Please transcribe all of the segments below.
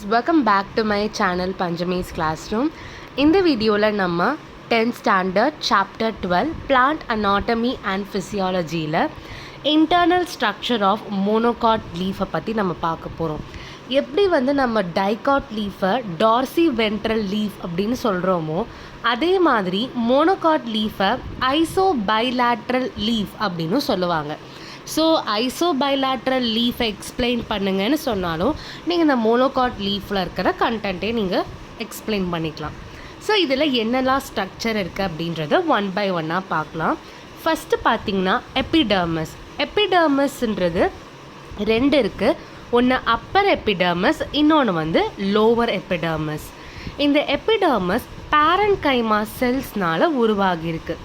welcome back to my channel Panjami's Classroom. இந்த வீடியோவில் நம்ம 10th standard chapter 12 plant anatomy and physiologyல internal structure of monocot leaf பற்றி நம்ம பார்க்க போகிறோம். எப்படி நம்ம dicot leaf-ஐ dorsiventral leaf அப்படின்னு சொல்கிறோமோ அதே மாதிரி monocot leaf-ஐ isobilateral leaf அப்படின்னு சொல்லுவாங்க. ஸோ ஐசோபைலாட்ரல் லீஃபை எக்ஸ்பிளைன் பண்ணுங்கன்னு சொன்னாலும் நீங்கள் இந்த மோனோகாட் லீஃபில் இருக்கிற கண்டென்ட்டே நீங்கள் எக்ஸ்பிளைன் பண்ணிக்கலாம். ஸோ இதில் என்னெல்லாம் ஸ்ட்ரக்சர் இருக்குது அப்படின்றத ஒன் பை ஒன்னாக பார்க்கலாம். ஃபஸ்ட்டு பார்த்திங்கன்னா எபிடர்மஸ்ன்றது ரெண்டு இருக்குது. ஒன்று அப்பர் எபிடர்மஸ், இன்னொன்று லோவர் எபிடர்மஸ். இந்த எபிடர்மஸ் பேரன்கைமா செல்ஸ்னால் உருவாகியிருக்கு.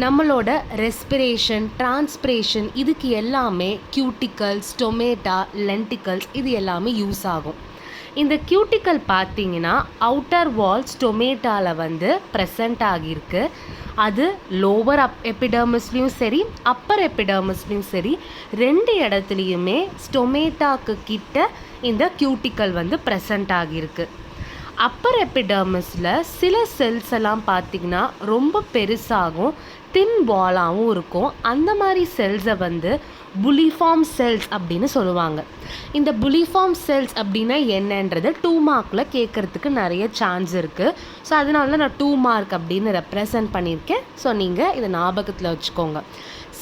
நம்மளோட ரெஸ்பிரேஷன், டிரான்ஸ்பிரேஷன் இதுக்கு எல்லாமே கியூட்டிக்கல்ஸ், ஸ்டொமேட்டா, லென்டிக்கல்ஸ் இது எல்லாமே யூஸ் ஆகும். இந்த கியூட்டிக்கல் பார்த்திங்கன்னா அவுட்டர் வால் ஸ்டொமேட்டாவில் ப்ரெசண்ட் ஆகியிருக்கு. அது லோவர் எபிடர்மஸ்லேயும் சரி அப்பர் எபிடர்மஸ்லேயும் சரி ரெண்டு இடத்துலையுமே ஸ்டொமேட்டாக்கு கிட்ட இந்த கியூட்டிக்கல் ப்ரெசண்ட் ஆகியிருக்கு. அப்பர் எபிடர்மஸில் சில செல்ஸ் எல்லாம் பார்த்திங்கன்னா ரொம்ப பெருசாகும், தின் பாலாகவும் இருக்கும். அந்த மாதிரி செல்ஸை புலிஃபார்ம் செல்ஸ் அப்படின்னு சொல்லுவாங்க. இந்த புலிஃபார்ம் செல்ஸ் அப்படின்னா என்னன்றது 2 மார்க்கில் கேட்குறதுக்கு நிறைய சான்ஸ் இருக்குது. ஸோ அதனால நான் 2 மார்க் அப்படின்னு ரெப்ரசன்ட் பண்ணியிருக்கேன். ஸோ நீங்கள் இதை ஞாபகத்தில் வச்சுக்கோங்க.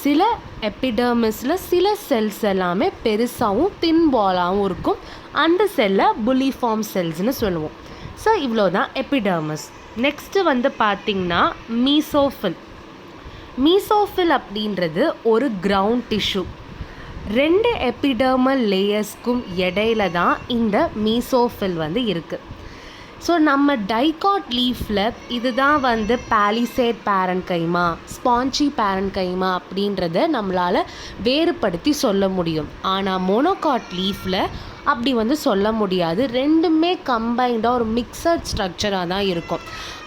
சில எபிடர்மஸில் சில செல்ஸ் எல்லாமே பெருசாகவும் தின் பாலாகவும் இருக்கும். அந்த செல்லை புலிஃபார்ம் செல்ஸ்னு சொல்லுவோம். ஸோ இவ்வளோ தான் எபிடர்மஸ். நெக்ஸ்ட்டு பார்த்திங்கன்னா மீசோஃபில் அப்படின்றது ஒரு கிரவுண்ட் டிஷ்யூ. 2 எபிடர்மல் லேயர்ஸ்க்கும் இடையில தான் இந்த மீசோஃபில் இருக்குது. ஸோ நம்ம டைகாட் லீஃபில் இதுதான் பாலிசேட் பேரன்கைமா, ஸ்பாஞ்சி பேரன்கைமா அப்படின்றத நம்மளால் வேறுபடுத்தி சொல்ல முடியும். ஆனால் மோனோகாட் லீஃபில் அப்படி சொல்ல முடியாது. ரெண்டுமே கம்பைண்டாக ஒரு மிக்சட் ஸ்ட்ரக்சராக தான் இருக்கும்.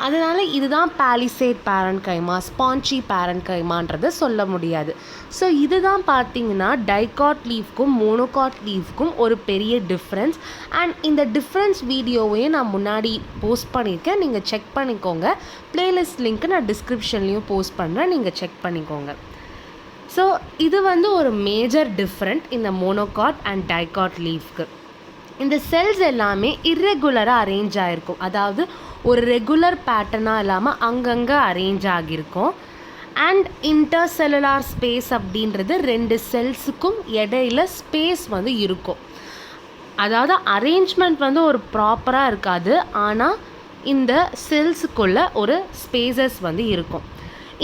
அதனால் இதுதான் பாலிசேட் பேரன்கைமா, ஸ்பாஞ்சி பேரன்கைமான்றதை சொல்ல முடியாது. ஸோ இதுதான் பார்த்திங்கன்னா டைகாட் லீஃப்க்கும் மோனோகாட் லீஃப்க்கும் ஒரு பெரிய டிஃப்ரென்ஸ். அண்ட் இந்த டிஃப்ரென்ஸ் வீடியோவையும் நான் முன்னாடி போஸ்ட் பண்ணியிருக்கேன், நீங்கள் செக் பண்ணிக்கோங்க. ப்ளேலிஸ்ட் லிங்க்கு நான் டிஸ்கிரிப்ஷன்லேயும் போஸ்ட் பண்ணுறேன், நீங்கள் செக் பண்ணிக்கோங்க. ஸோ இது ஒரு மேஜர் டிஃப்ரெண்ட் இந்த மோனோகாட் அண்ட் டைகாட் லீஃப்க்கு. இந்த செல்ஸ் எல்லாமே இர்ரெகுலராக அரேஞ்ச் ஆகிருக்கும். அதாவது ஒரு ரெகுலர் பேட்டர்னாக இல்லாமல் அங்கங்கே அரேஞ்ச் ஆகியிருக்கும். அண்ட் இன்டர்செல்லுலார் ஸ்பேஸ் அப்படின்றது 2 செல்ஸுக்கும் இடையில ஸ்பேஸ் இருக்கும். அதாவது அரேஞ்ச்மெண்ட் ஒரு ப்ராப்பராக இருக்காது, ஆனால் இந்த செல்ஸுக்குள்ளே ஒரு ஸ்பேசஸ் இருக்கும்.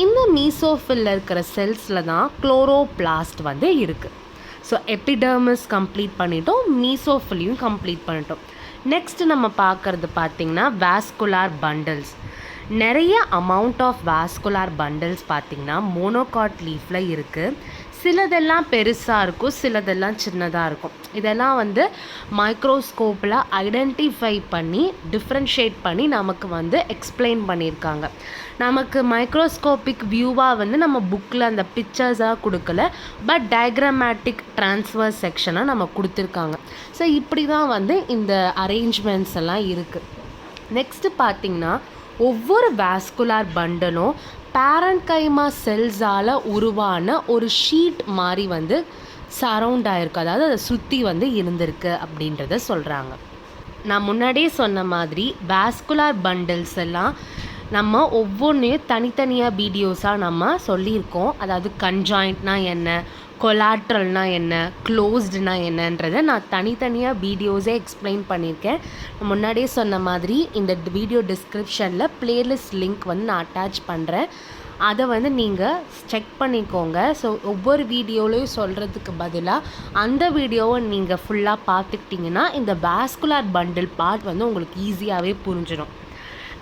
இந்த மீசோஃபில்ல இருக்கிற செல்ஸில் தான் குளோரோபிளாஸ்ட் இருக்குது. ஸோ எபிடர்மஸ் கம்ப்ளீட் பண்ணிட்டோம், மீசோஃபில்லையும் கம்ப்ளீட் பண்ணிட்டோம். நெக்ஸ்ட் நம்ம பார்க்குறது பார்த்திங்கன்னா வாஸ்குலார் பண்டல்ஸ். நிறைய அமௌண்ட் ஆஃப் வாஸ்குலார் பண்டல்ஸ் பார்த்திங்கன்னா மோனோகாட் லீஃபில் இருக்குது. சிலதெல்லாம் பெருசாக இருக்கும், சிலதெல்லாம் சின்னதாக இருக்கும். இதெல்லாம் மைக்ரோஸ்கோப்பில் ஐடென்டிஃபை பண்ணி டிஃப்ரென்ஷியேட் பண்ணி நமக்கு எக்ஸ்பிளைன் பண்ணியிருக்காங்க. நமக்கு மைக்ரோஸ்கோபிக் வியூவாக நம்ம புக்கில் அந்த பிக்சர்ஸாக கொடுக்கல, பட் டயக்ராமேட்டிக் ட்ரான்ஸ்ஃபர் செக்ஷனாக நம்ம கொடுத்துருக்காங்க. ஸோ இப்படி தான் இந்த அரேஞ்ச்மெண்ட்ஸ் எல்லாம் இருக்குது. நெக்ஸ்ட்டு பார்த்திங்கன்னா ஒவ்வொரு வாஸ்குலார் பண்டலும் பேரன்கைமா செல்ஸால் உருவான ஒரு ஷீட் மாதிரி சரவுண்ட் ஆகிருக்கு. அதாவது அதை சுற்றி இருந்திருக்கு அப்படின்றத சொல்கிறாங்க. நான் முன்னாடியே சொன்ன மாதிரி வாஸ்குலார் பண்டல்ஸ் எல்லாம் நம்ம ஒவ்வொன்றையும் தனித்தனியாக வீடியோஸாக நம்ம சொல்லியிருக்கோம். அதாவது கன்ஜாயிண்ட்னா என்ன, கொலாட்ரல்னா என்ன, க்ளோஸ்டுனா என்னன்றதை நான் தனித்தனியாக வீடியோஸே எக்ஸ்பிளைன் பண்ணியிருக்கேன். முன்னாடியே சொன்ன மாதிரி இந்த வீடியோ டிஸ்கிரிப்ஷனில் ப்ளேலிஸ்ட் லிங்க் நான் அட்டாச் பண்ணுறேன். அதை நீங்கள் செக் பண்ணிக்கோங்க. ஸோ ஒவ்வொரு வீடியோலையும் சொல்கிறதுக்கு பதிலாக அந்த வீடியோவை நீங்கள் ஃபுல்லாக பார்த்துக்கிட்டிங்கன்னா இந்த வாஸ்குலார் பண்டில் பார்ட் உங்களுக்கு ஈஸியாகவே புரிஞ்சிடும்.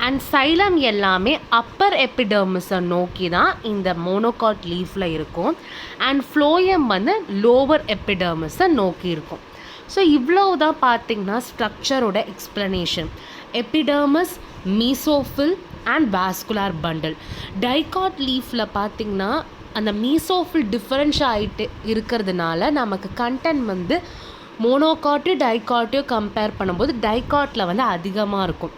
அண்ட் சைலம் எல்லாமே அப்பர் எபிடர்மஸை நோக்கி தான் இந்த மோனோகாட் லீஃபில் இருக்கும். அண்ட் ஃப்ளோயம் லோவர் எபிடர்மஸை நோக்கி இருக்கும். ஸோ இவ்வளோ தான் பார்த்திங்கன்னா ஸ்ட்ரக்சரோட explanation. Epidermis, mesophyll and vascular bundle. Dicot லீஃபில் பார்த்திங்கன்னா அந்த மீசோஃபில் டிஃபரன்ஷியேட் இருக்கிறதுனால நமக்கு கண்டென்ட் மோனோகாட்டையும் டைகாட்டையும் கம்பேர் பண்ணும்போது டைகாட்டில் வந்து அதிகமாக இருக்கும்.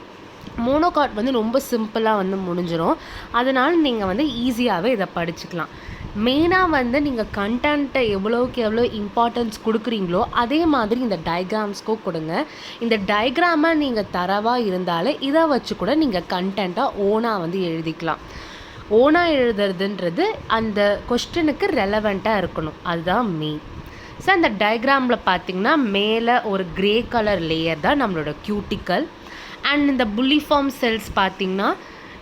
மோனோகாட் வந்து ரொம்ப சிம்பிளாக வந்து முடிஞ்சிடும். அதனால் நீங்கள் வந்து ஈஸியாகவே இதை படிச்சுக்கலாம். மெயினாக வந்து நீங்கள் கண்டென்ட்டை எவ்வளோக்கு எவ்வளோ இம்பார்ட்டன்ஸ் கொடுக்குறீங்களோ அதே மாதிரி இந்த டயக்ராம்ஸ்க்கும் கொடுங்க. இந்த டயக்ராமை நீங்கள் தரவாக இருந்தாலே இதை வச்சு கூட நீங்கள் கண்டென்ட்டாக ஓனாக வந்து எழுதிக்கலாம். ஓனாக எழுதுறதுன்றது அந்த கொஸ்டினுக்கு ரெலவெண்ட்டாக இருக்கணும், அதுதான் மெயின். ஸோ அந்த டயக்ராமில் பார்த்திங்கன்னா மேலே ஒரு க்ரே கலர் லேயர் தான் நம்மளோட கியூட்டிக்கல். அண்ட் இந்த புல்லிஃபார்ம் செல்ஸ் பார்த்திங்கன்னா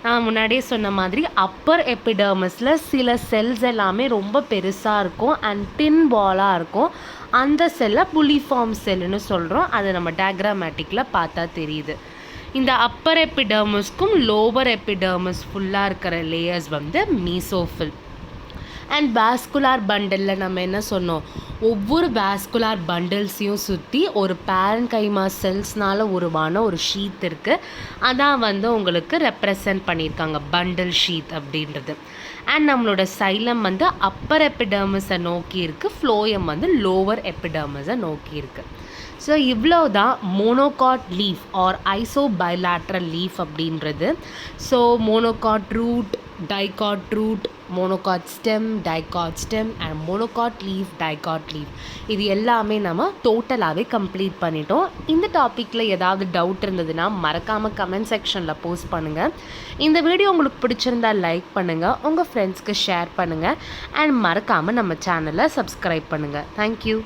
நான் முன்னாடியே சொன்ன மாதிரி அப்பர் எபிடர்மஸில் சில செல்ஸ் எல்லாமே ரொம்ப பெருசாக இருக்கும் அண்ட் தின் பாலாக இருக்கும். அந்த செல்லை புல்லிஃபார்ம் செல்லுன்னு சொல்கிறோம். அது நம்ம டயக்ராமேட்டிக்கில் பார்த்தா தெரியுது. இந்த அப்பர் எபிடர்மஸ்க்கும் லோவர் எபிடர்மஸ் ஃபுல்லாக இருக்கிற லேயர்ஸ் வந்து மீசோஃபில். அண்ட் வாஸ்குலார் பண்டலில் நம்ம என்ன சொன்னோம், ஒவ்வொரு வாஸ்குலார் பண்டில்ஸையும் சுற்றி ஒரு பேரன்கைமா செல்ஸ்னால் உருவான ஒரு ஷீத் இருக்குது. அதான் வந்து உங்களுக்கு ரெப்ரசன்ட் பண்ணியிருக்காங்க பண்டில் ஷீத் அப்படின்றது. அண்ட் நம்மளோட சைலம் வந்து அப்பர் எபிடர்மஸை நோக்கி இருக்குது, ஃப்ளோயம் வந்து லோவர் எபிடர்மஸை நோக்கி இருக்குது. ஸோ இவ்வளோ தான் monocot leaf or isobilateral leaf அப்படின்றது. So monocot root, dicot root, monocot stem, dicot stem and monocot leaf, dicot leaf, இது எல்லாமே நம்ம டோட்டலாகவே கம்ப்ளீட் பண்ணிட்டோம். இந்த டாப்பிக்கில் ஏதாவது டவுட் இருந்ததுன்னா மறக்காமல் கமெண்ட் செக்ஷனில் போஸ்ட் பண்ணுங்கள். இந்த வீடியோ உங்களுக்கு பிடிச்சிருந்தா லைக் பண்ணுங்கள், உங்கள் ஃப்ரெண்ட்ஸ்க்கு ஷேர் பண்ணுங்கள் அண்ட் மறக்காமல் நம்ம சேனலை சப்ஸ்கிரைப் பண்ணுங்கள். தேங்க்யூ.